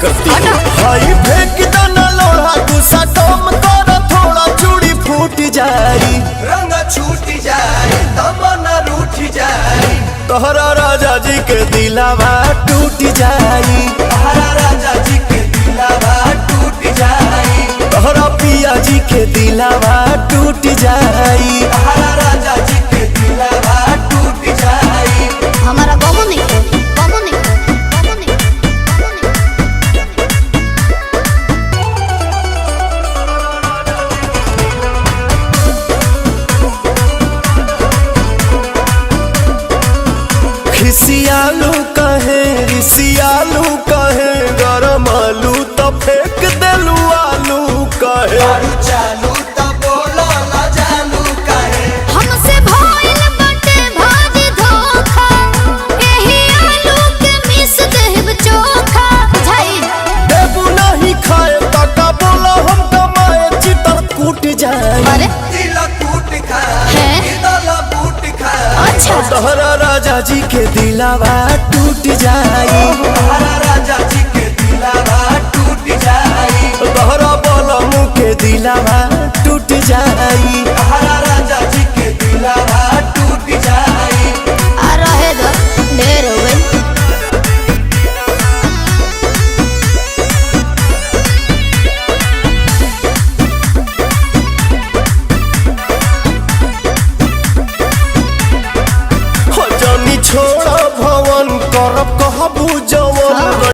करती है। हाई फेंक दाना लोढ़ा गुस्सा कम कर थोड़ा चूड़ी फूट जाई रंग छूट जाए तमन्ना रूठ जाए तोहरा राजा जी के दिलावा टूट जाई तोहरा राजा जी के दिलावा टूट जाए तोहरा पिया जी के दिलावा टूट जाई तोहरा राजा जी के दिलावा टूट जाए हमारा बाबू नहीं बाबू नहीं बाबू नहीं खिसियालू कहे रिसियालू कहे गरम आलू तो फेंक देलू आलू कहे दारू चालू तब बोलो ना जानू कहे हमसे भइल बाटे भाजी धोखा एही आलू के मिस देब चोखा बुझाई देबू नहीं खाए तका बोला हम कमाए चितर कूट जाए अरे दिल कूट खा है? दिल बूट खा अच्छा तोहरा राजा जी के दिलावा टूट जाई तोहरा राजा जी के दिलावा टूट जाए तोहरा बलमू के दिलावा टूट जाई तोहरा राजा जी के दिलावा टूट जाए आ रहे दो ढेर हो गई हो जानी छोड़ा भवन करब कहबू जवन